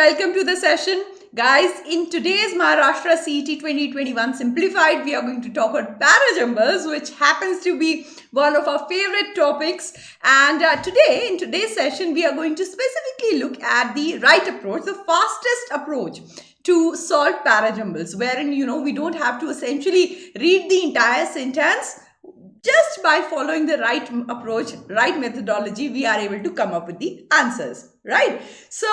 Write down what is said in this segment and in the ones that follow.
welcome to the session. Guys, in today's Maharashtra CET 2021 Simplified, we are going to talk about para-jumbles, which happens to be one of our favorite topics. And in today's session, we are going to specifically look at the right approach, the fastest approach to solve para-jumbles, wherein, we don't have to essentially read the entire sentence. Just by following the right approach, right methodology, we are able to come up with the answers, right? So,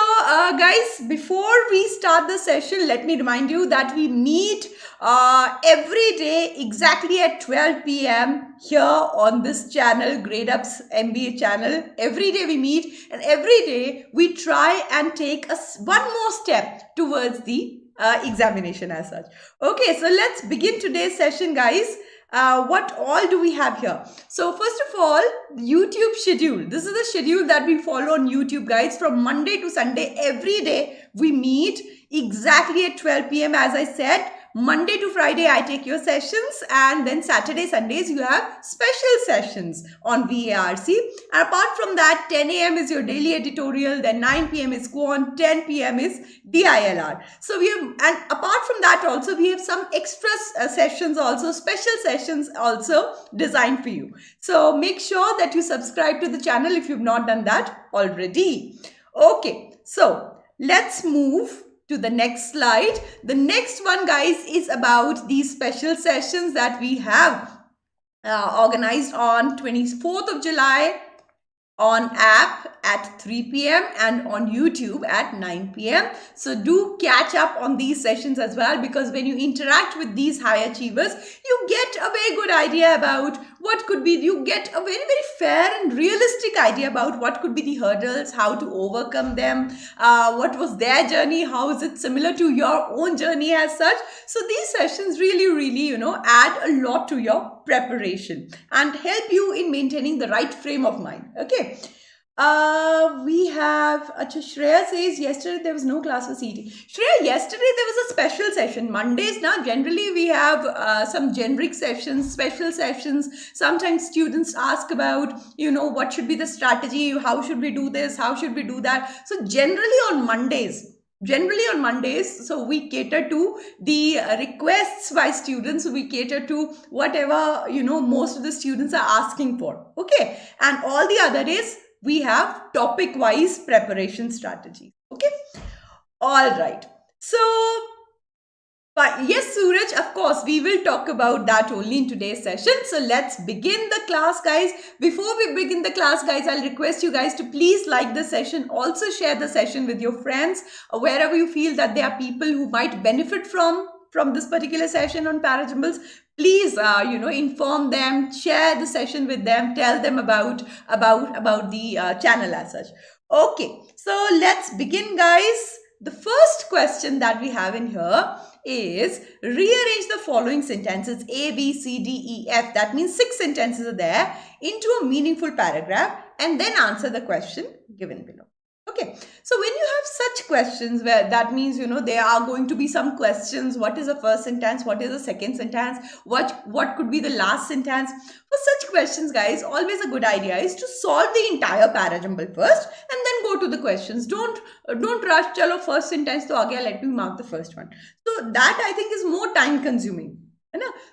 guys, before we start the session, let me remind you that we meet every day exactly at 12 p.m. here on this channel, Gradeup.Jumble MBA channel. Every day we meet, and every day we try and take one more step towards the examination as such. Okay, so let's begin today's session, guys. What all do we have here? So first of all, YouTube schedule. This is the schedule that we follow on YouTube, guys. From Monday to Sunday, every day we meet exactly at 12 p.m. As I said, Monday to Friday, I take your sessions, and then Saturday, Sundays, you have special sessions on VARC. And apart from that, 10 a.m. is your daily editorial, then 9 p.m. is Quant, 10 p.m. is DILR. So and apart from that also, we have some extra sessions also, special sessions also designed for you. So make sure that you subscribe to the channel if you've not done that already. Okay, so let's move to the next slide. The next one, guys, is about these special sessions that we have organized on 24th of July on app at 3 p.m. and on YouTube at 9 p.m. So do catch up on these sessions as well, because when you interact with these high achievers, you get a very good idea about what could be, you get a very, very fair and realistic idea about what could be the hurdles, how to overcome them, what was their journey, how is it similar to your own journey as such. So these sessions really, add a lot to your preparation and help you in maintaining the right frame of mind. Okay. We have Shreya says yesterday there was no class for CET. Shreya, yesterday there was a special session. Mondays now generally we have some generic sessions, special sessions. Sometimes students ask about, what should be the strategy, how should we do this, how should we do that. So generally on Mondays, so we cater to the requests by students. We cater to whatever, most of the students are asking for. Okay. And all the other days, we have topic-wise preparation strategies. Okay. All right. So, but yes, Suraj, of course, we will talk about that only in today's session. So let's begin the class, guys. Before we begin the class, guys, I'll request you guys to please like the session. Also share the session with your friends, wherever you feel that there are people who might benefit from this particular session on para-jumbles. Please, inform them, share the session with them, tell them about the channel as such. Okay, so let's begin, guys. The first question that we have in here is rearrange the following sentences A, B, C, D, E, F. That means 6 sentences are there into a meaningful paragraph, and then answer the question given below. Okay, so when you have such questions, where that means, there are going to be some questions. What is the first sentence? What is the second sentence? What could be the last sentence? For such questions, guys, always a good idea is to solve the entire para-jumble first and then go to the questions. Don't rush, chalo, first sentence to aagya, let me mark the first one. So that, I think, is more time consuming.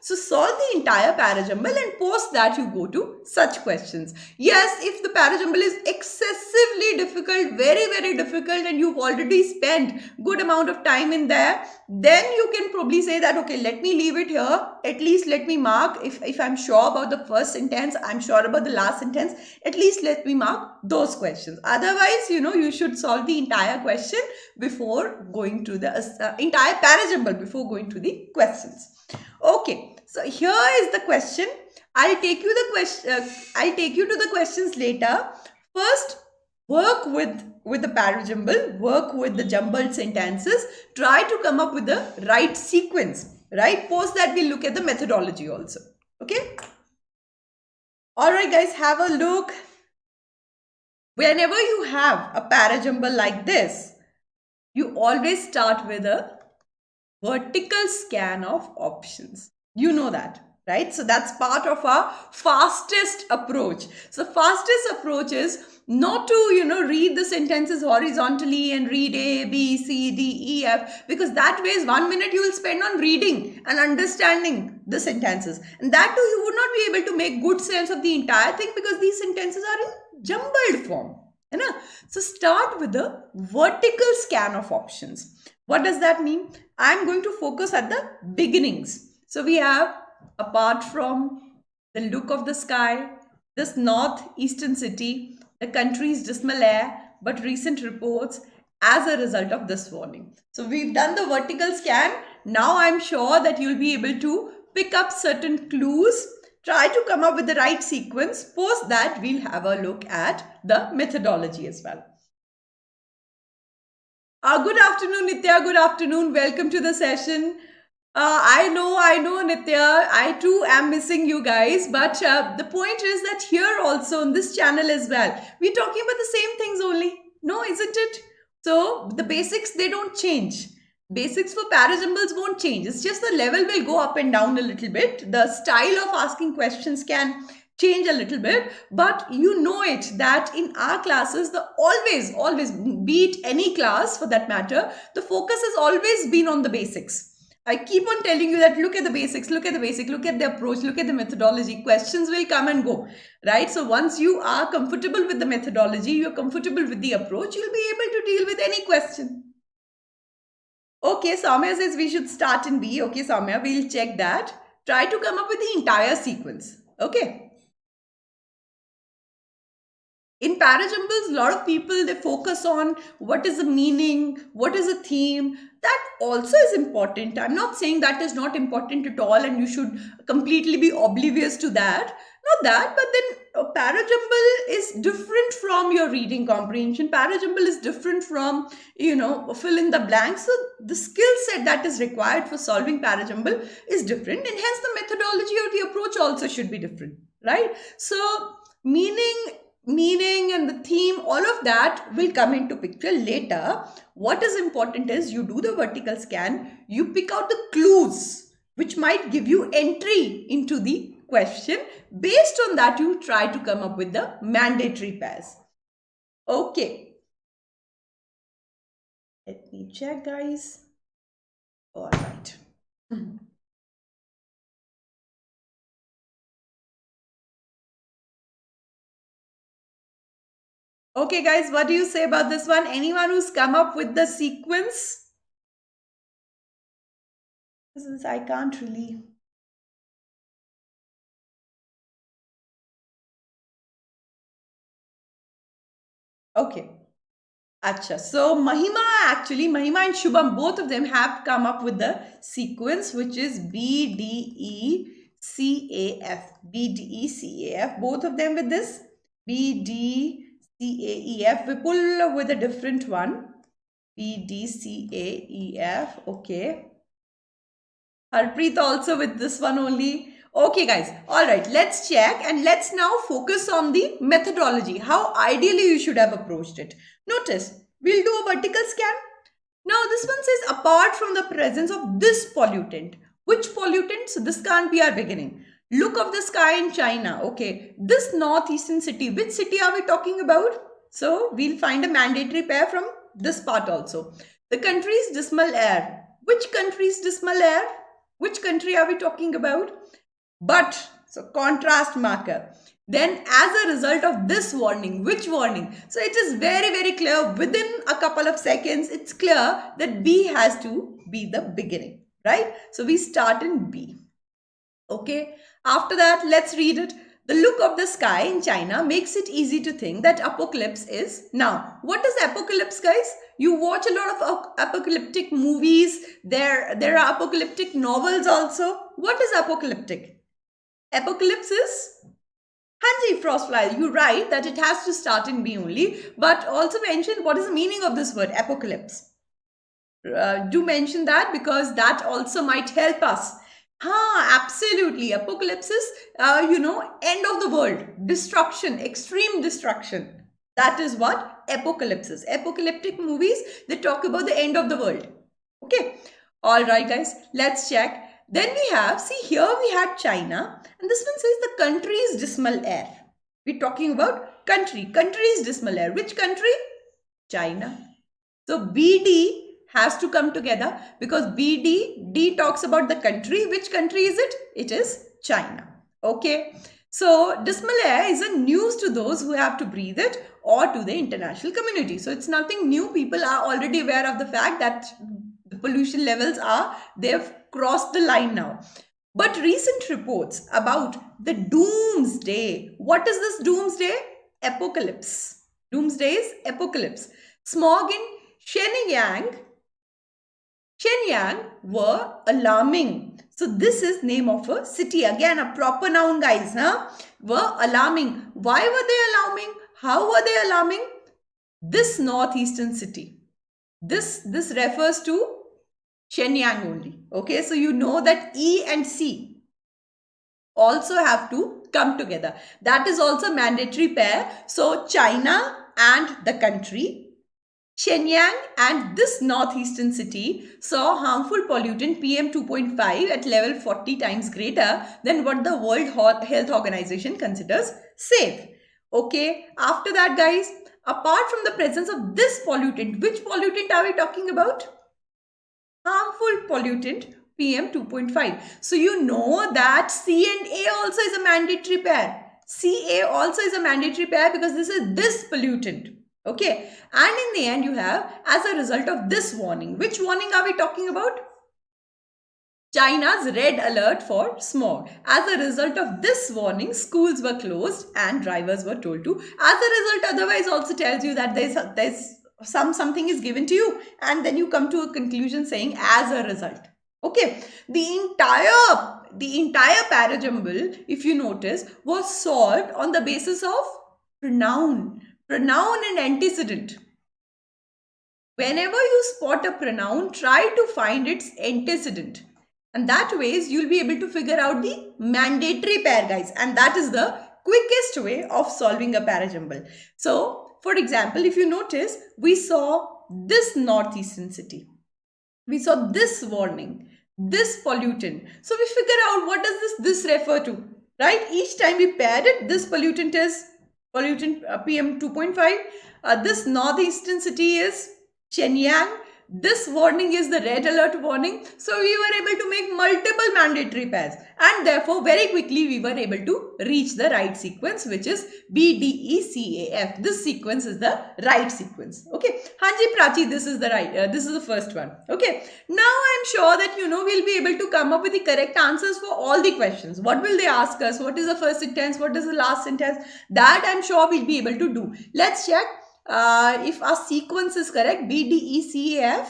So solve the entire para-jumble and post that you go to such questions. Yes, if the para-jumble is excessively difficult, very, very difficult, and you've already spent good amount of time in there, then you can probably say that, okay, let me leave it here. At least let me mark, if I'm sure about the first sentence, I'm sure about the last sentence, at least let me mark those questions. Otherwise, you should solve the entire question before going to the entire para-jumble before going to the questions. Okay, so here is the question. I'll take you to the questions later. First, work with the para-jumble, work with the jumbled sentences. Try to come up with the right sequence, right? Post that, we'll look at the methodology also. Okay. All right, guys, have a look. Whenever you have a para-jumble like this, you always start with a vertical scan of options. You know that, right? So that's part of our fastest approach. So fastest approach is not to, read the sentences horizontally and read A, B, C, D, E, F, because that way is 1 minute you will spend on reading and understanding the sentences. And that too, you would not be able to make good sense of the entire thing because these sentences are in jumbled form. So start with the vertical scan of options. What does that mean? I'm going to focus at the beginnings. So we have, apart from the look of the sky, this northeastern city, the country's dismal air, but recent reports as a result of this warning. So we've done the vertical scan. Now I'm sure that you'll be able to pick up certain clues. Try to come up with the right sequence. Post that, we'll have a look at the methodology as well. Good afternoon, Nitya. Good afternoon. Welcome to the session. I know, Nitya. I too am missing you guys. But the point is that here also on this channel as well, we're talking about the same things only. No, isn't it? So the basics, they don't change. Basics for parajumbles won't change. It's just the level will go up and down a little bit. The style of asking questions can change a little bit, but you know it that in our classes, the always, be it any class for that matter, the focus has always been on the basics. I keep on telling you that look at the basics, look at the approach, look at the methodology. Questions will come and go, right? So once you are comfortable with the methodology, you're comfortable with the approach, you'll be able to deal with any question. Okay, Samya says we should start in B. Okay, Samya, we'll check that. Try to come up with the entire sequence. Okay. In parajumbles, a lot of people, they focus on what is the meaning, what is the theme. That also is important. I'm not saying that is not important at all and you should completely be oblivious to that. Not that, but then parajumble is different from your reading comprehension. Parajumble is different from, fill in the blanks. So the skill set that is required for solving parajumble is different, and hence the methodology or the approach also should be different, right? So meaning and the theme, all of that will come into picture later. What is important is you do the vertical scan, you pick out the clues which might give you entry into the question. Based on that, you try to come up with the mandatory pairs. Okay. Let me check, guys. All right. Okay, guys, what do you say about this one? Anyone who's come up with the sequence? Since I can't really. Okay. Acha. So Mahima and Shubham, both of them have come up with the sequence, which is B, D, E, C, A, F. B, D, E, C, A, F. Both of them with this. B, D, C, A, E, F. We pull with a different one. B, D, C, A, E, F. Okay. Harpreet also with this one only. Okay, guys. All right. Let's check and let's now focus on the methodology. How ideally you should have approached it. Notice, we'll do a vertical scan. Now, this one says apart from the presence of this pollutant. Which pollutant? So, this can't be our beginning. Look of the sky in China. Okay. This northeastern city. Which city are we talking about? So, we'll find a mandatory pair from this part also. The country's dismal air. Which country's dismal air? Which country are we talking about? But, so contrast marker. Then as a result of this warning, which warning? So it is very, very clear within a couple of seconds, it's clear that B has to be the beginning, right? So we start in B. Okay. After that, let's read it. The look of the sky in China makes it easy to think that apocalypse is now. What is apocalypse, guys? You watch a lot of apocalyptic movies. There are apocalyptic novels also. What is apocalyptic? Apocalypse is Hanji, Frostfly. You're right that it has to start in B only. But also mention what is the meaning of this word, apocalypse. Do mention that because that also might help us. Absolutely. Apocalypse is, end of the world. Destruction, extreme destruction. That is what apocalypse is. Apocalyptic movies, they talk about the end of the world. Okay. All right, guys. Let's check. Then we have, see here we had China, and this one says the country's dismal air. We're talking about country's dismal air. Which country? China. So BD has to come together because D talks about the country. Which country is it? It is China. Okay. So dismal air is a news to those who have to breathe it or to the international community. So it's nothing new. People are already aware of the fact that the pollution levels they've crossed the line now. But recent reports about the doomsday. What is this doomsday? Apocalypse. Doomsday is apocalypse. Smog in Shenyang were alarming. So this is name of a city. Again, a proper noun, guys. Were alarming. Why were they alarming? How were they alarming? This northeastern city. This refers to Shenyang only. Okay, so you know that E and C also have to come together. That is also mandatory pair. So China and the country, Shenyang and this northeastern city saw harmful pollutant PM 2.5 at level 40 times greater than what the World Health Organization considers safe. Okay, after that, guys, apart from the presence of this pollutant, which pollutant are we talking about? Harmful pollutant PM 2.5. So you know that C and A also is a mandatory pair. CA also is a mandatory pair because this is this pollutant. Okay, and in the end you have, as a result of this warning, which warning are we talking about? China's red alert for smog. As a result of this warning, schools were closed and drivers were told to. As a result, otherwise also tells you that there's something is given to you and then you come to a conclusion saying as a result. Okay, the entire parajumble, if you notice, was solved on the basis of pronoun and antecedent. Whenever you spot a pronoun, try to find its antecedent. And that ways you'll be able to figure out the mandatory pair, guys. And that is the quickest way of solving a parajumble. So, for example, if you notice, we saw this northeastern city. We saw this warning, this pollutant. So we figure out what does this refer to, right? Each time we paired it, this pollutant is pollutant PM 2.5. This northeastern city is Shenyang. This warning is the red alert warning. So we were able to make multiple mandatory pairs and therefore very quickly we were able to reach the right sequence, which is BDECAF. This sequence is the right sequence. Okay. Hanji Prachi, this is the right, this is the first one. Okay. Now I'm sure that we'll be able to come up with the correct answers for all the questions. What will they ask us? What is the first sentence? What is the last sentence? That I'm sure we'll be able to do. Let's check. If our sequence is correct, BDECAF,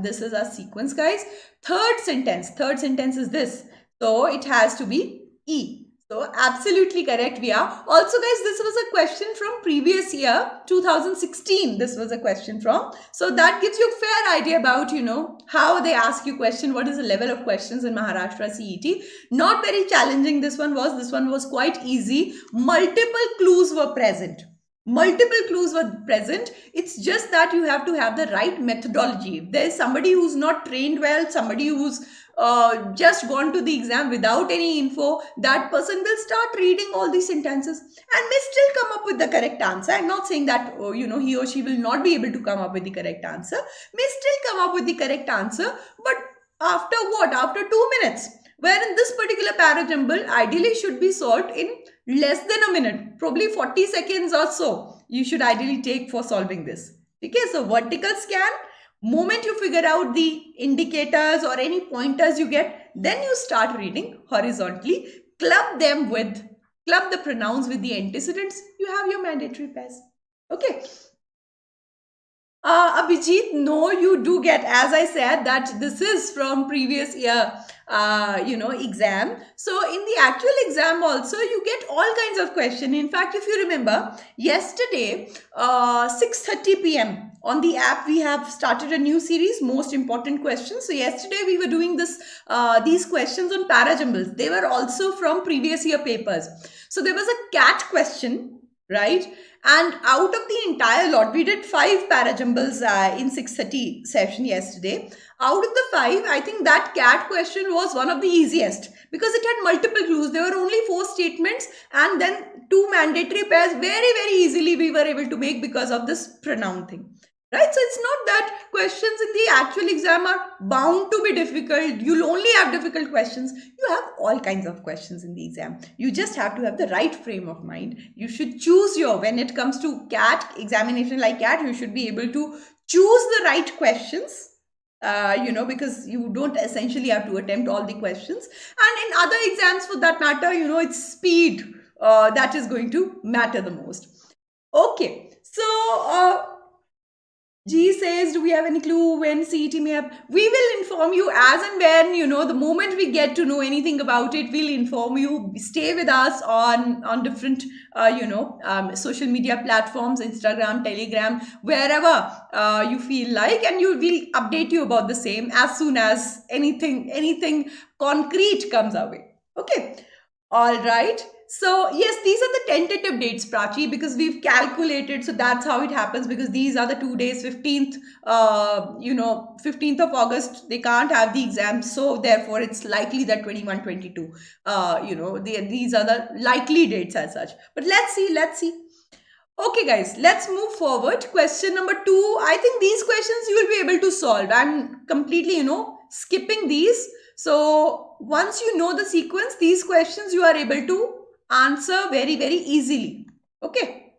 this is our sequence, guys. Third sentence is this. So it has to be E. So absolutely correct we are. Also, guys, this was a question from previous year, 2016. This was a question from. So that gives you a fair idea about, how they ask you question. What is the level of questions in Maharashtra CET? Not very challenging. This one was quite easy. Multiple clues were present. It's just that you have to have the right methodology. If there is somebody who's not trained well, somebody who's just gone to the exam without any info, that person will start reading all these sentences and may still come up with the correct answer. I'm not saying that, he or she will not be able to come up with the correct answer, may still come up with the correct answer, but after what? After 2 minutes. Wherein this particular parajumble ideally should be solved in less than a minute, probably 40 seconds or so. You should ideally take for solving this. Okay, so vertical scan. Moment you figure out the indicators or any pointers you get, then you start reading horizontally. Club the pronouns with the antecedents. You have your mandatory pairs. Okay. Abhijit, no, you do get, as I said, that this is from previous year, exam. So in the actual exam also, you get all kinds of questions. In fact, if you remember, yesterday, 6:30 p.m. on the app, we have started a new series, most important questions. So yesterday we were doing these questions on parajumbles. They were also from previous year papers. So there was a cat question. right? And out of the entire lot, we did 5 para-jumbles in 6:30 session yesterday. Out of the 5, I think that cat question was one of the easiest because it had multiple clues. There were only 4 statements and then 2 mandatory pairs. Very, very easily we were able to make because of this pronoun thing. Right? So it's not that questions in the actual exam are bound to be difficult. You'll only have difficult questions. You have all kinds of questions in the exam. You just have to have the right frame of mind. You should choose when it comes to CAT, examination like CAT, you should be able to choose the right questions. Because you don't essentially have to attempt all the questions. And in other exams for that matter, it's speed that is going to matter the most. Okay, so G says, do we have any clue when CET may have? We will inform you as and when, the moment we get to know anything about it, we'll inform you. Stay with us on different, social media platforms, Instagram, Telegram, wherever you feel like, and we'll update you about the same as soon as anything concrete comes our way. Okay. All right. So yes, these are the tentative dates, Prachi, because we've calculated. So that's how it happens, because these are the 2 days, 15th, 15th of August, they can't have the exam. So therefore it's likely that 21, 22, these are the likely dates as such. But let's see. Okay, guys, let's move forward. Question number 2. I think these questions you will be able to solve. I'm completely, skipping these. So once you know the sequence, these questions you are able to answer very, very easily. Okay.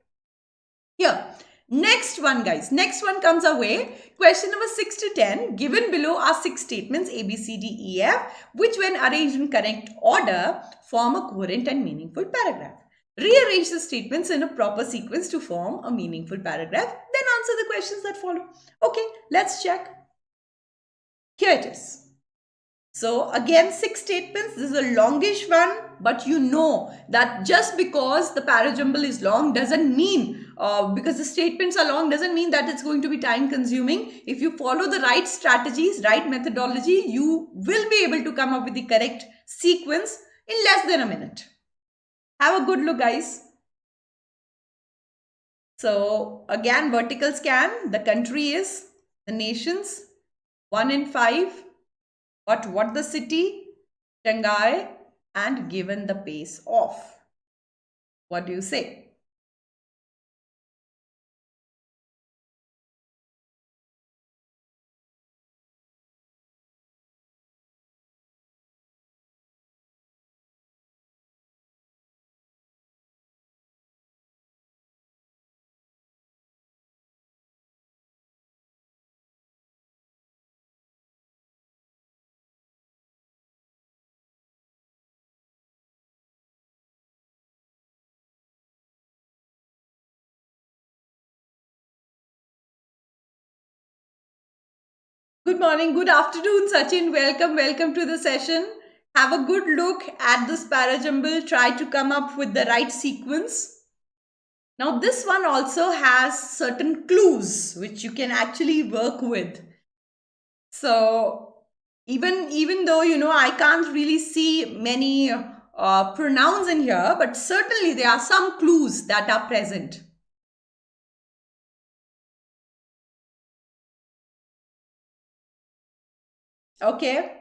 Here. Next one, guys. Next one comes our way. Question number 6 to 10. Given below are 6 statements A, B, C, D, E, F, which when arranged in correct order form a coherent and meaningful paragraph. Rearrange the statements in a proper sequence to form a meaningful paragraph. Then answer the questions that follow. Okay, let's check. Here it is. So again, 6 statements. This is a longish one, but you know that just because the para-jumble is long doesn't mean, because the statements are long doesn't mean that it's going to be time consuming. If you follow the right strategies, right methodology, you will be able to come up with the correct sequence in less than a minute. Have a good look, guys. So again, vertical scan, the country is, the nations, 1 in 5. What the city, Shanghai, and given the pace of. What do you say? Good morning, good afternoon, Sachin. Welcome to the session. Have a good look at this para-jumble. Try to come up with the right sequence. Now, this one also has certain clues which you can actually work with. So, even though, I can't really see many pronouns in here, but certainly there are some clues that are present. Okay.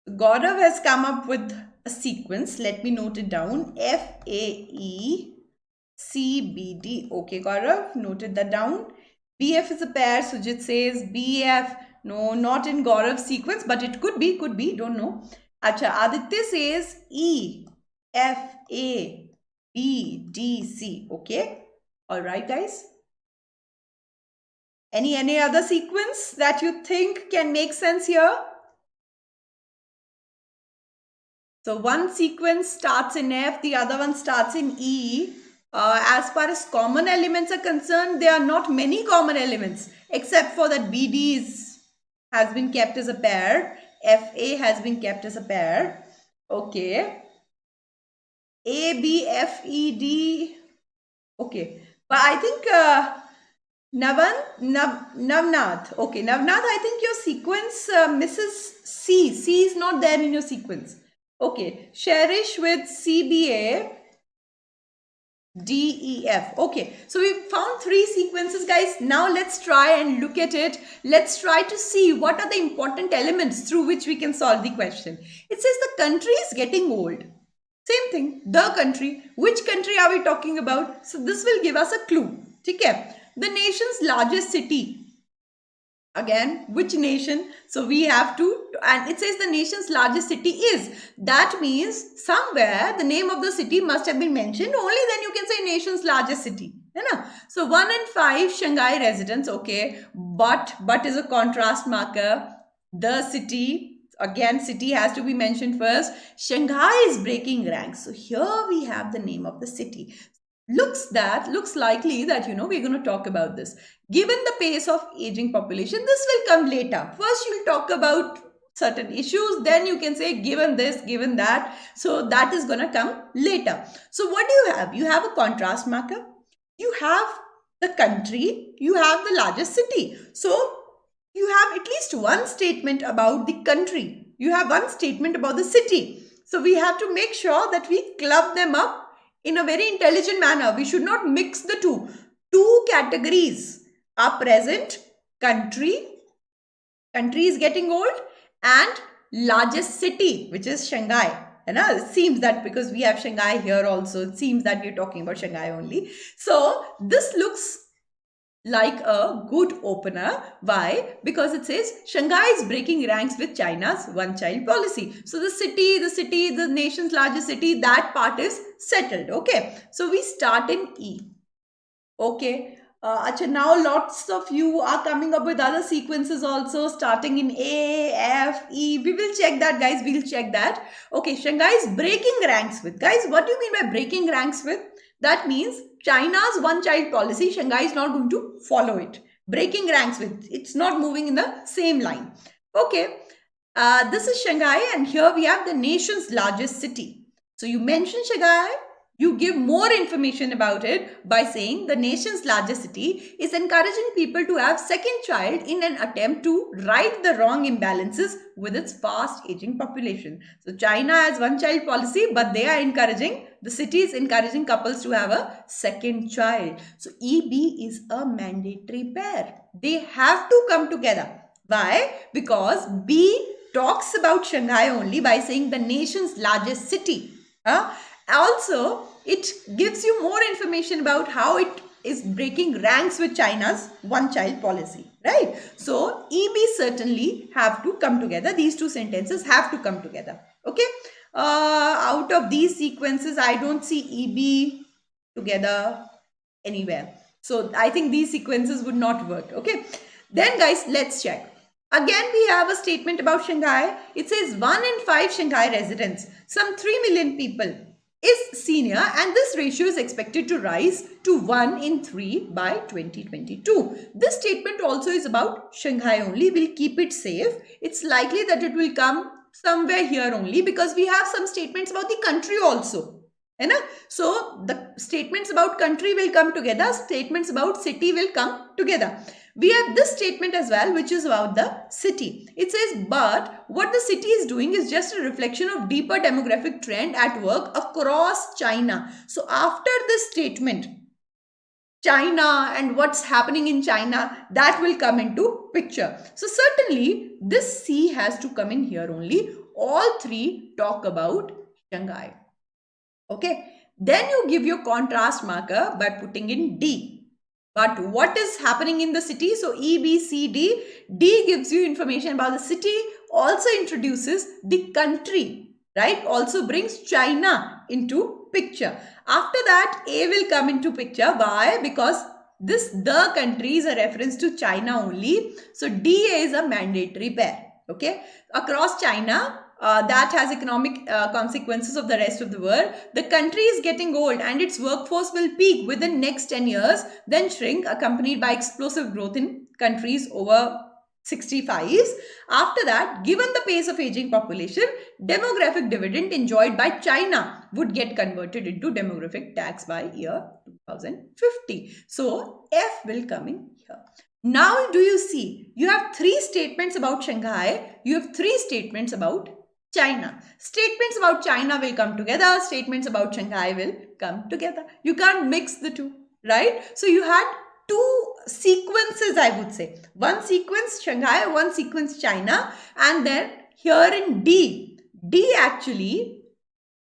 Gaurav has come up with a sequence. Let me note it down. FAECBD. Okay, Gaurav, noted that down. BF is a pair. Sujit says BF. No, not in Gaurav's sequence, but it could be, don't know. Acha, Aditya says E, F, A, B, D, C. Okay. All right, guys. Any other sequence that you think can make sense here? So one sequence starts in F, the other one starts in E. As far as common elements are concerned, there are not many common elements, except for that BD has been kept as a pair. FA has been kept as a pair. Okay. ABFED. Okay. But I think Navnath. Okay, Navnath, I think your sequence misses C. C is not there in your sequence. Okay, Cherish with CBA. D, E, F. Okay, so we found three sequences, guys. Now let's try and look at it. Let's try to see what are the important elements through which we can solve the question. It says the country is getting old. Same thing, the country. Which country are we talking about? So this will give us a clue. Okay, the nation's largest city. Again, which nation? So we have to, and it says the nation's largest city is. That means somewhere the name of the city must have been mentioned. Only then you can say nation's largest city. So 1 in 5 Shanghai residents. Okay, but is a contrast marker. The city, again, city has to be mentioned first. Shanghai is breaking ranks. So here we have the name of the city. Looks likely that, we're going to talk about this. Given the pace of aging population, this will come later. First, you'll talk about certain issues. Then you can say, given this, given that. So that is going to come later. So what do you have? You have a contrast marker. You have the country. You have the largest city. So you have at least one statement about the country. You have one statement about the city. So we have to make sure that we club them up in a very intelligent manner. We should not mix the two. Two categories are present. Country is getting old, and largest city, which is Shanghai. It seems that because we have Shanghai here also, it seems that we're talking about Shanghai only. So this looks like a good opener. Why? Because it says Shanghai is breaking ranks with China's one-child policy. So the nation's largest city, that part is settled. Okay, so we start in E. Okay, now lots of you are coming up with other sequences also, starting in A, F, E. We will check that, guys. We'll check that. Okay, Shanghai is breaking ranks with. Guys, what do you mean by breaking ranks with? That means China's one-child policy, Shanghai is not going to follow it. Breaking ranks with. It's not moving in the same line. Okay, this is Shanghai, and here we have the nation's largest city. So you mention Shanghai. You give more information about it by saying the nation's largest city is encouraging people to have second child in an attempt to right the wrong imbalances with its fast aging population. So China has one child policy, but they are encouraging, the city is encouraging couples to have a second child. So EB is a mandatory pair. They have to come together. Why? Because B talks about Shanghai only by saying the nation's largest city. Also, it gives you more information about how it is breaking ranks with China's one-child policy, right? So, EB certainly have to come together. These two sentences have to come together, okay? Out of these sequences, I don't see EB together anywhere. So, I think these sequences would not work, okay? Then, guys, let's check. Again, we have a statement about Shanghai. It says 1 in 5 Shanghai residents, some 3 million people, is senior, and this ratio is expected to rise to 1 in 3 by 2022. This statement also is about Shanghai only. We'll keep it safe. It's likely that it will come somewhere here only because we have some statements about the country also. So the statements about country will come together. Statements about city will come together. We have this statement as well, which is about the city. It says, but what the city is doing is just a reflection of deeper demographic trend at work across China. So after this statement, China and what's happening in China, that will come into picture. So certainly this C has to come in here only. All three talk about Shanghai. Okay. Then you give your contrast marker by putting in D. But what is happening in the city? So E, B, C, D. D gives you information about the city, also introduces the country, right? Also brings China into picture. After that, A will come into picture. Why? Because the country is a reference to China only. So DA is a mandatory pair. Okay. Across China, that has economic consequences of the rest of the world. The country is getting old and its workforce will peak within next 10 years, then shrink, accompanied by explosive growth in countries over 65s. After that, given the pace of aging population, demographic dividend enjoyed by China would get converted into demographic tax by year 2050. So F will come in here. Now, do you see? You have 3 statements about Shanghai. You have 3 statements about China. Statements about China will come together. Statements about Shanghai will come together. You can't mix the two, right? So you had two sequences, I would say. One sequence Shanghai, one sequence China. And then here in D actually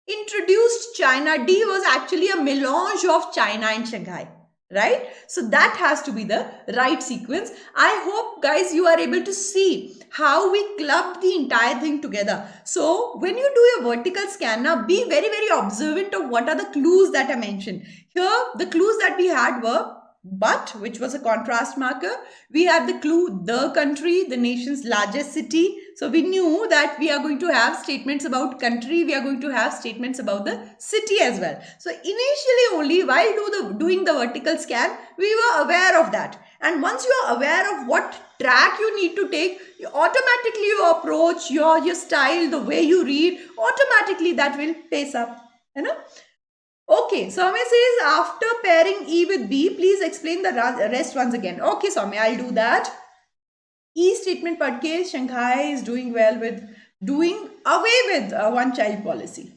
introduced China. D was actually a melange of China and Shanghai, right? So that has to be the right sequence. I hope guys you are able to see how we clubbed the entire thing together. So when you do your vertical scan now, be very, very observant of what are the clues that I mentioned. Here the clues that we had were but, which was a contrast marker. We have the clue the country, the nation's largest city. So we knew that we are going to have statements about country. We are going to have statements about the city as well. So initially only while doing the vertical scan, we were aware of that. And once you are aware of what track you need to take, automatically your approach, your style, the way you read, automatically that will pace up. You know? Okay, Soumya says after pairing E with B, please explain the rest once again. Okay, Soumya, I'll do that. E statement padke Shanghai is doing well with doing away with one child policy.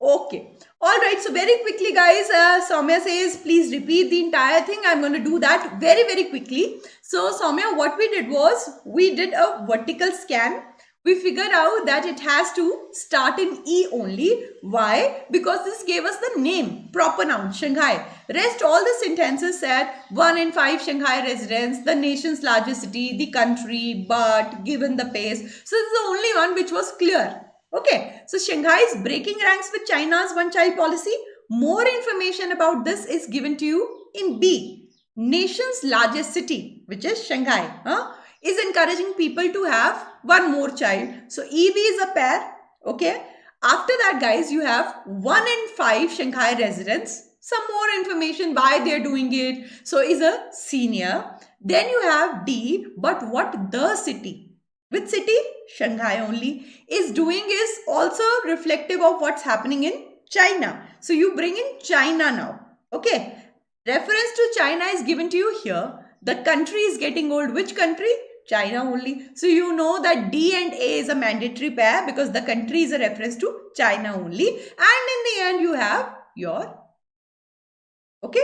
Okay. All right. So very quickly, guys, Soumya says, please repeat the entire thing. I'm going to do that very, very quickly. So Soumya, what we did was we did a vertical scan. We figured out that it has to start in E only. Why? Because this gave us the name, proper noun, Shanghai. Rest all the sentences said 1 in 5 Shanghai residents, the nation's largest city, the country, but, given the pace. So this is the only one which was clear. Okay. So Shanghai is breaking ranks with China's one-child policy. More information about this is given to you in B. Nation's largest city, which is Shanghai. Is encouraging people to have one more child. So EB is a pair. Okay. After that, guys, you have 1 in 5 Shanghai residents. Some more information why they're doing it. So is a senior. Then you have D, but what the city, which city? Shanghai only, is doing is also reflective of what's happening in China. So you bring in China now. Okay. Reference to China is given to you here. The country is getting old. Which country? China only. So you know that D and A is a mandatory pair because the country is a reference to China only. And in the end you have your, okay,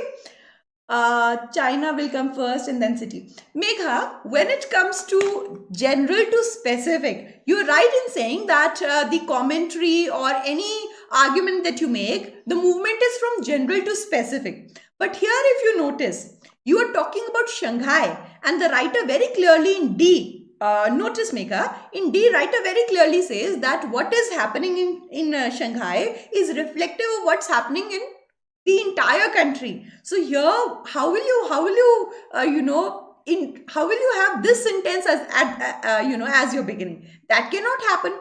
China will come first and then city. Megha, when it comes to general to specific, you're right in saying that the commentary or any argument that you make, the movement is from general to specific. But here if you notice, you are talking about Shanghai and the writer very clearly in D, notice Megha, in D writer very clearly says that what is happening in Shanghai is reflective of what's happening in the entire country. So here, how will you have this sentence as your beginning? That cannot happen.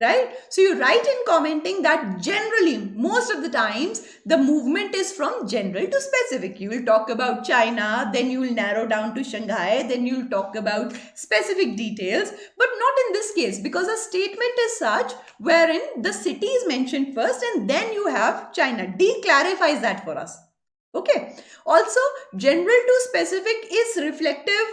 Right? So you write in commenting that generally, most of the times, the movement is from general to specific. You will talk about China, then you will narrow down to Shanghai, then you will talk about specific details, but not in this case because a statement is such wherein the city is mentioned first and then you have China. D clarifies that for us. Okay. Also, general to specific is reflective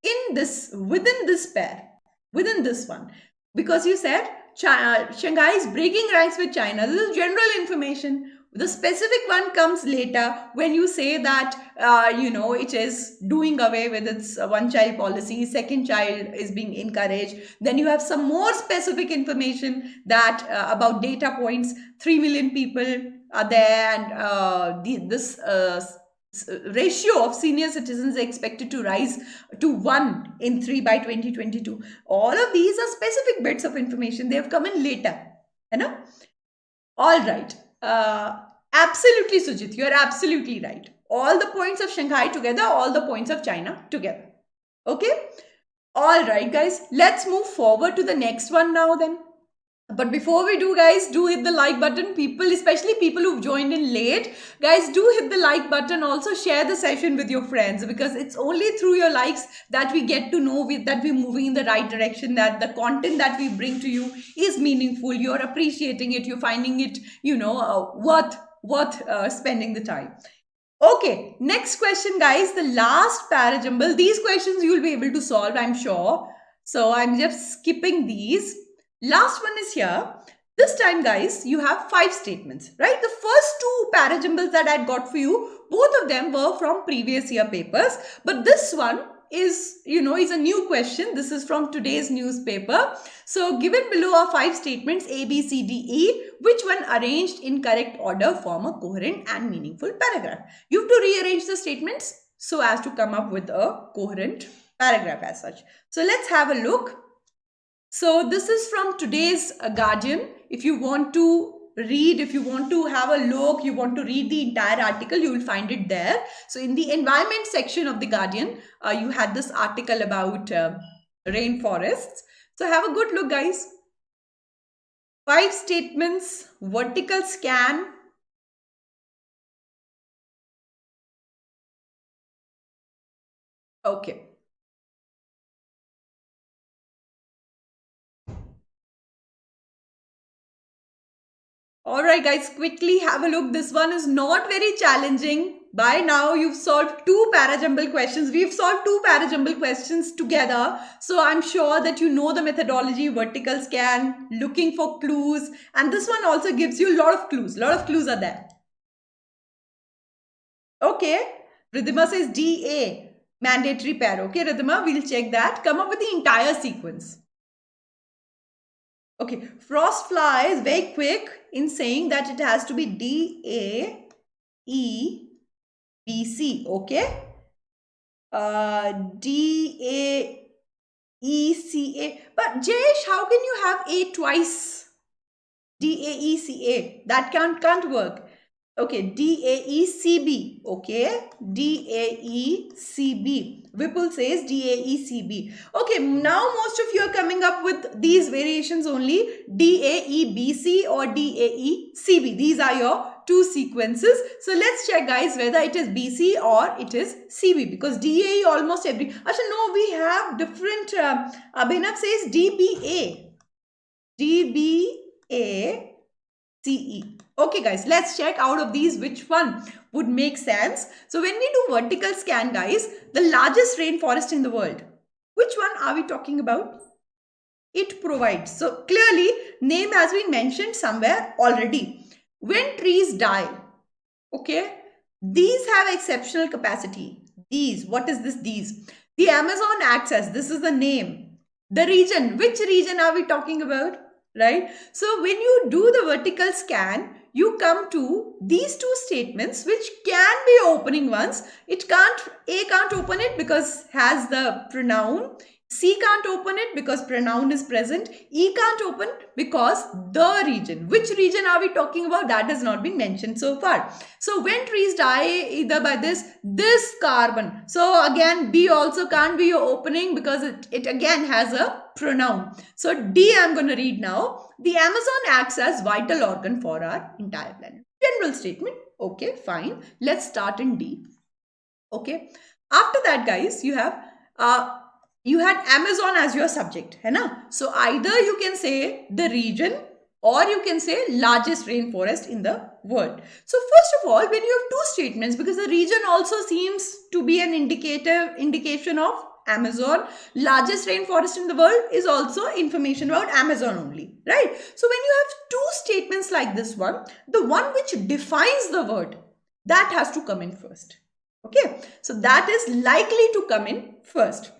in this, within this pair, within this one, because you said Shanghai is breaking ranks with China. This is general information. The specific one comes later when you say that, it is doing away with its one-child policy. Second child is being encouraged. Then you have some more specific information that about data points. 3 million people are there and this ratio of senior citizens is expected to rise to 1 in 3 by 2022. All of these are specific bits of information. They have come in later. All right. Absolutely, Sujit. You are absolutely right. All the points of Shanghai together, all the points of China together. Okay. All right, guys. Let's move forward to the next one now then. But before we do, guys, do hit the like button. People, especially people who've joined in late, guys, do hit the like button. Also share the session with your friends because it's only through your likes that we get to know that we're moving in the right direction, that the content that we bring to you is meaningful. You're appreciating it. You're finding it, worth spending the time. Okay, next question, guys. The last parajumble. These questions you'll be able to solve, I'm sure. So I'm just skipping these. Last one is here. This time, guys, you have 5 statements, right? The first 2 parajumbles that I got for you, both of them were from previous year papers. But this one is, is a new question. This is from today's newspaper. So given below are 5 statements, A, B, C, D, E. Which one arranged in correct order form a coherent and meaningful paragraph? You have to rearrange the statements so as to come up with a coherent paragraph as such. So let's have a look. So this is from today's Guardian. If you want to read, if you want to have a look, you want to read the entire article, you will find it there. So in the environment section of the Guardian, you had this article about rainforests. So have a good look, guys. 5 statements, vertical scan. Okay. Alright guys, quickly have a look. This one is not very challenging. By now you've solved 2 parajumble questions. We've solved 2 parajumble questions together. So I'm sure that you know the methodology, vertical scan, looking for clues. And this one also gives you a lot of clues. A lot of clues are there. Okay, Ridhima says DA, mandatory pair. Okay, Ridhima, we'll check that. Come up with the entire sequence. Okay, Frost Fly is very quick in saying that it has to be D-A-E-B-C, okay? D-A-E-C-A. But Jayesh, how can you have A twice? D-A-E-C-A. That can't work. Okay, D-A-E-C-B. Okay, D-A-E-C-B. Vipul says D-A-E-C-B. Okay, now most of you are coming up with these variations only. D-A-E-B-C or D-A-E-C-B. These are your 2 sequences. So let's check, guys, whether it is B-C or it is C-B. Because D-A-E almost every... Actually, no, we have different... Abhinav says D-B-A. D-B-A-C-E. Okay guys, let's check out of these which one would make sense. So when we do vertical scan, guys, the largest rainforest in the world, which one are we talking about? It provides. So clearly, name has been mentioned somewhere already. When trees die, okay, these have exceptional capacity. These, what is this these? The Amazon acts as, this is the name. The region, which region are we talking about? Right? So when you do the vertical scan, you come to these 2 statements which can be opening ones. A can't open it because has the pronoun. C can't open it because pronoun is present. E can't open because the region. Which region are we talking about? That has not been mentioned so far. So when trees die either by this carbon. So again, B also can't be your opening because it again has a pronoun. So D I'm going to read now. The Amazon acts as vital organ for our entire planet. General statement. Okay, fine. Let's start in D. Okay. After that, guys, you had Amazon as your subject. Hai na? So either you can say the region or you can say largest rainforest in the world. So first of all, when you have 2 statements, because the region also seems to be an indication of Amazon, largest rainforest in the world is also information about Amazon only, right? So when you have 2 statements like this one, the one which defines the word, that has to come in first. Okay, so that is likely to come in first.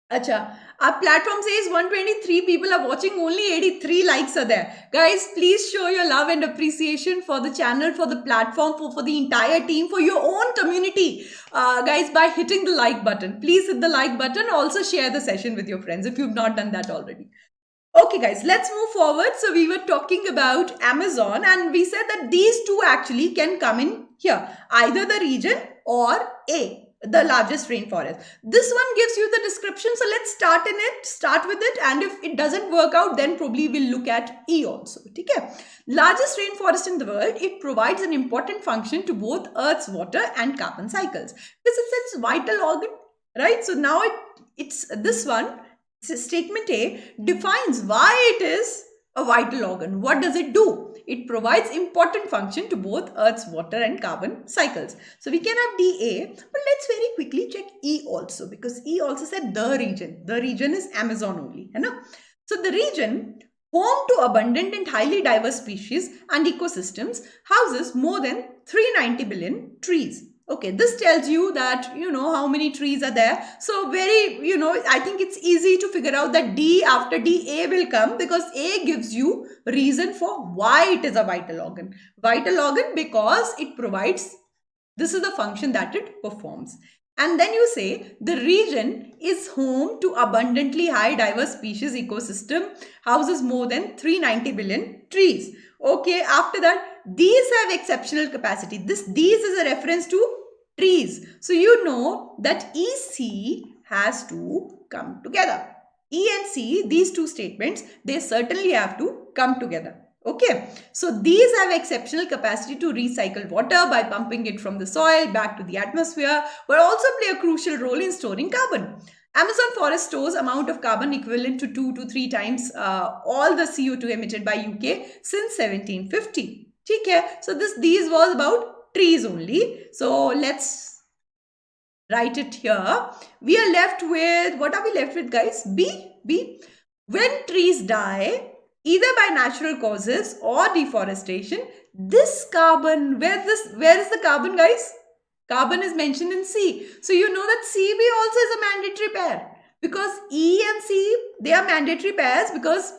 Acha, our platform says 123 people are watching, only 83 likes are there. Guys, please show your love and appreciation for the channel, for the platform, for the entire team, for your own community. Guys, by hitting the like button. Please hit the like button. Also share the session with your friends if you've not done that already. Okay guys, let's move forward. So we were talking about Amazon and we said that these 2 actually can come in here. Either the region or A, the largest rainforest. This one gives you the description. So let's start with it. And if it doesn't work out, then probably we'll look at E also. Okay? Largest rainforest in the world, it provides an important function to both Earth's water and carbon cycles. This is its vital organ, right? So now it's this one. Statement A defines why it is a vital organ. What does it do? It provides important function to both Earth's water and carbon cycles. So we can have DA, but let's very quickly check E also, because E also said the region. The region is Amazon only. Hai na? So the region home to abundant and highly diverse species and ecosystems houses more than 390 billion trees. Okay, this tells you that, how many trees are there. So very, I think it's easy to figure out that D, after D, A will come, because A gives you reason for why it is a vital organ. Vital organ because it provides, this is the function that it performs. And then you say the region is home to abundantly high diverse species ecosystem, houses more than 390 billion trees. Okay, after that, these have exceptional capacity. These is a reference to trees. So you know that EC has to come together. E and C, these two statements, they certainly have to come together. Okay, so these have exceptional capacity to recycle water by pumping it from the soil back to the atmosphere, but also play a crucial role in storing carbon. Amazon forest stores amount of carbon equivalent to 2 to 3 times all the CO2 emitted by UK since 1750. Okay, so these was about trees only. So let's write it here. We are left with, what are we left with, guys? B. When trees die, either by natural causes or deforestation, this carbon, where is the carbon, guys? Carbon is mentioned in C. So you know that CB also is a mandatory pair, because E and C, they are mandatory pairs, because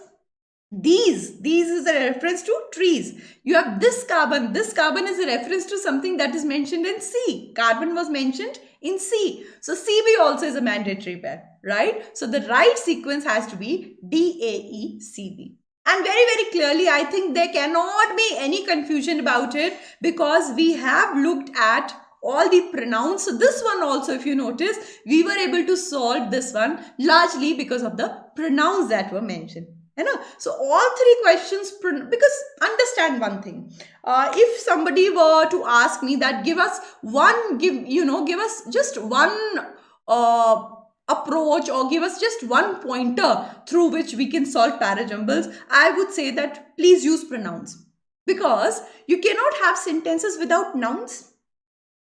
these is a reference to trees. You have this carbon is a reference to something that is mentioned in C. Carbon was mentioned in C. So CB also is a mandatory pair, right? So the right sequence has to be DAECB. And very, very clearly, I think there cannot be any confusion about it, because we have looked at all the pronouns. So this one also, if you notice, we were able to solve this one largely because of the pronouns that were mentioned. So all three questions, because understand one thing, if somebody were to ask me that give us just one approach, or give us just one pointer through which we can solve parajumbles, I would say that please use pronouns, because you cannot have sentences without nouns.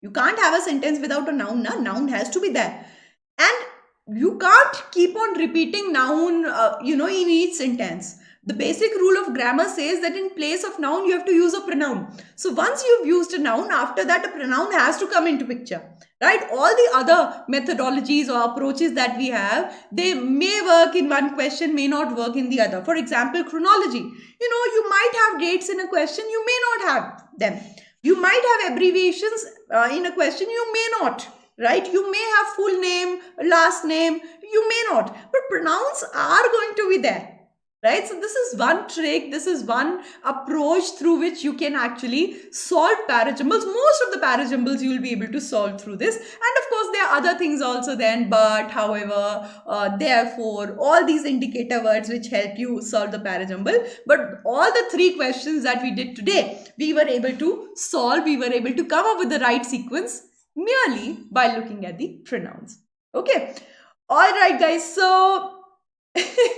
You can't have a sentence without a noun. Noun has to be there, and you can't keep on repeating noun in each sentence. The basic rule of grammar says that in place of noun you have to use a pronoun. So once you've used a noun, after that a pronoun has to come into picture, right? All the other methodologies or approaches that we have, they may work in one question, may not work in the other. For example, chronology. You might have dates in a question, you may not have them. You might have abbreviations in a question, you may not. Right? You may have full name, last name, you may not, but pronouns are going to be there, right? So this is one trick, this is one approach through which you can actually solve parajumbles. Most of the parajumbles you will be able to solve through this. And of course, there are other things also then, but, however, therefore, all these indicator words which help you solve the parajumble. But all the three questions that we did today, we were able to solve, we were able to come up with the right sequence merely by looking at the pronouns. Okay. All right, guys. So,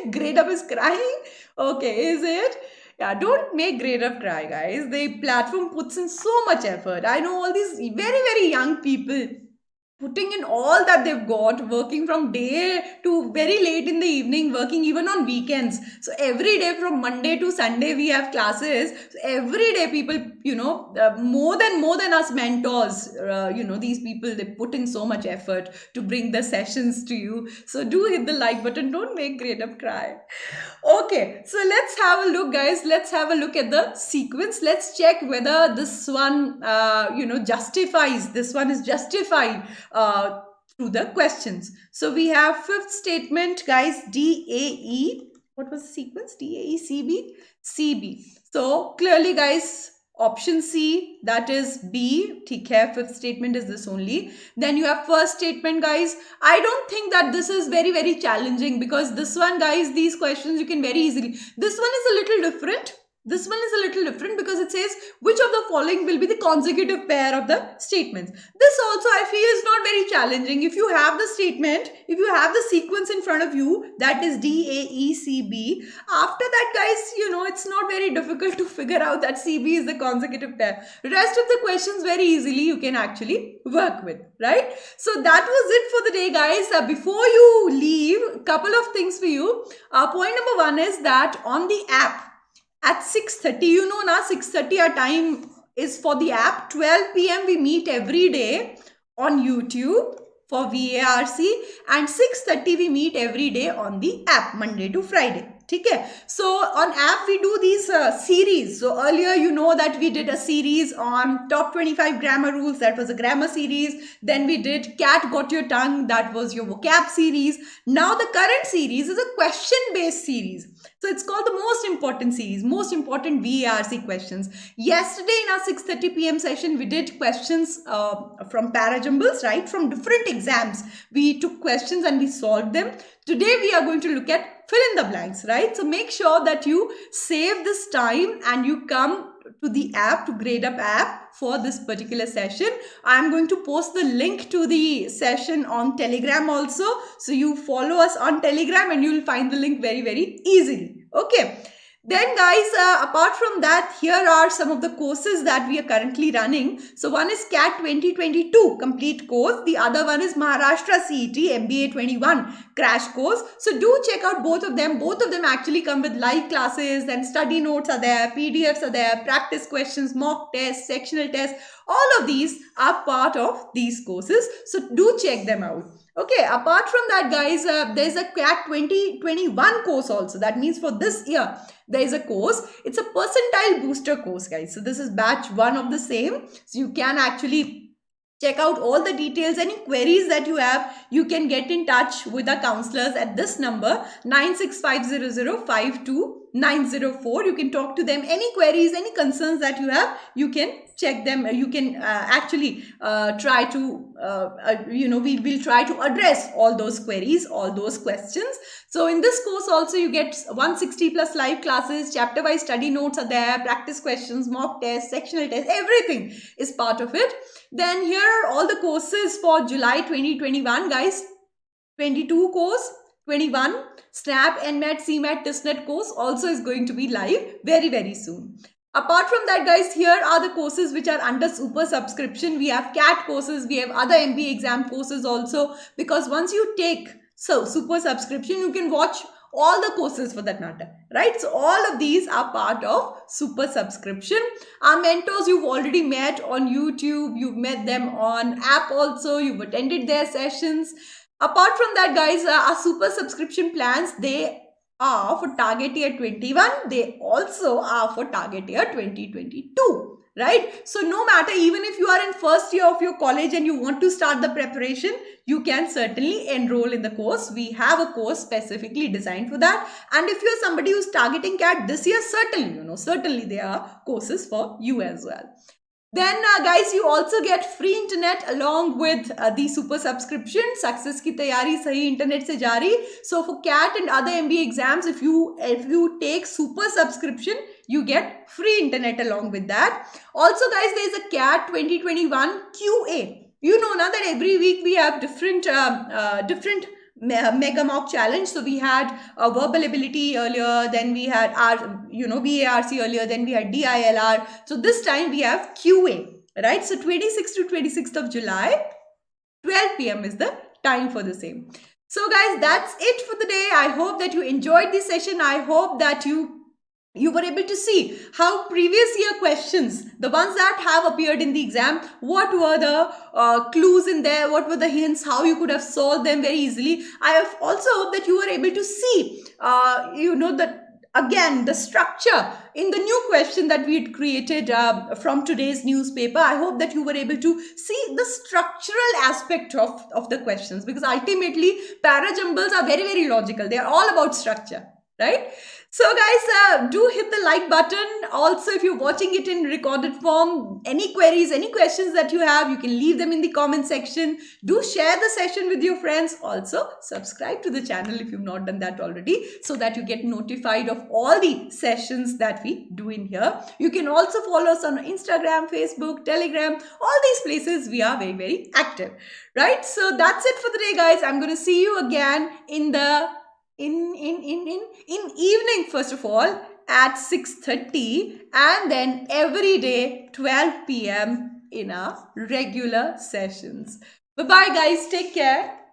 Gradeup is crying. Okay, is it? Yeah, don't make Gradeup cry, guys. The platform puts in so much effort. I know all these very, very young people putting in all that they've got, working from day to very late in the evening, working even on weekends. So every day from Monday to Sunday we have classes. So every day people, more than us mentors, these people, they put in so much effort to bring the sessions to you. So do hit the like button. Don't make Gradeup cry. Okay, so let's have a look, guys. Let's have a look at the sequence. Let's check whether this one, justifies. This one is justified through the questions. So we have fifth statement, guys, DAE. What was the sequence? DAE, CB? CB. So clearly, guys, option C, that is B. ठीक है, fifth statement is this only. Then you have first statement, guys. I don't think that this is very, very challenging, because this one, guys, these questions you can very easily. This one is a little different. This one is a little different because it says which of the following will be the consecutive pair of the statements. This also I feel is not very challenging. If you have the statement, if you have the sequence in front of you, that is D, A, E, C, B. After that, guys, it's not very difficult to figure out that CB is the consecutive pair. Rest of the questions very easily you can actually work with, right? So that was it for the day, guys. Before you leave, a couple of things for you. Point number one is that on the app, at 6:30, na 6:30 our time is for the app. 12 p.m. we meet every day on YouTube for VARC, and 6:30 we meet every day on the app, Monday to Friday. Okay, so on app we do these series. So earlier you know that we did a series on top 25 grammar rules. That was a grammar series. Then we did Cat Got Your Tongue. That was your vocab series. Now the current series is a question based series. So it's called the most important series, most important VARC questions. Yesterday in our 6:30 p.m. session, we did questions from Jumbles, right? From different exams. We took questions and we solved them. Today we are going to look at fill in the blanks, right? So make sure that you save this time and you come to the app, to Gradeup app for this particular session. I'm going to post the link to the session on Telegram also. So you follow us on Telegram and you'll find the link very, very easily. Okay. Then guys, apart from that, here are some of the courses that we are currently running. So one is CAT 2022 complete course. The other one is Maharashtra CET MBA 21 crash course. So do check out both of them. Both of them actually come with live classes, then study notes are there, PDFs are there, practice questions, mock tests, sectional tests. All of these are part of these courses. So do check them out. Okay, apart from that, guys, there's a CAT 2021 course also. That means for this year, there is a course. It's a percentile booster course, guys. So this is batch 1 of the same. So you can actually check out all the details. Any queries that you have, you can get in touch with our counselors at this number 9650052 You can talk to them. Any queries, any concerns that you have, you can check them. You can actually try to, we will try to address all those queries, all those questions. So in this course also you get 160 plus live classes, chapter wise study notes are there, practice questions, mock tests, sectional tests, everything is part of it. Then here are all the courses for July 2021, guys. 22 course, 21 SNAP, NMAT, CMAT, TISNET course also is going to be live very, very soon. Apart from that, guys, here are the courses which are under super subscription. We have CAT courses, we have other MBA exam courses also, because once you take super subscription, you can watch all the courses for that matter, right? So all of these are part of super subscription. Our mentors you've already met on YouTube, you've met them on app also, you've attended their sessions. Apart from that, guys, our super subscription plans, they are for target year 21. They also are for target year 2022, right? So no matter, even if you are in first year of your college and you want to start the preparation, you can certainly enroll in the course. We have a course specifically designed for that. And if you're somebody who's targeting CAT this year, certainly, certainly there are courses for you as well. Then guys, you also get free internet along with the super subscription. Success ki tayari sahi internet se jari. So for CAT and other MBA exams, if you take super subscription, you get free internet along with that. Also guys, there is a CAT 2021 QA. You know now that every week we have different mega mock challenge. So we had verbal ability earlier, then we had our VARC earlier, then we had DILR. So this time we have QA, right? So 26th to 26th of July, 12 p.m. is the time for the same. So guys, that's it for the day. I hope that you enjoyed this session. I hope that you were able to see how previous year questions, the ones that have appeared in the exam, what were the clues in there, what were the hints, how you could have solved them very easily. I have also hope that you were able to see, the structure in the new question that we had created from today's newspaper. I hope that you were able to see the structural aspect of the questions, because ultimately para jumbles are very, very logical. They are all about structure. right? So guys, do hit the like button. Also, if you're watching it in recorded form, any queries, any questions that you have, you can leave them in the comment section. Do share the session with your friends. Also, subscribe to the channel if you've not done that already, so that you get notified of all the sessions that we do in here. You can also follow us on Instagram, Facebook, Telegram, all these places. We are very, very active, right? So that's it for the day, guys. I'm going to see you again in the in evening, first of all, at 6:30, and then every day 12 p.m. in our regular sessions. Bye bye, guys. Take care.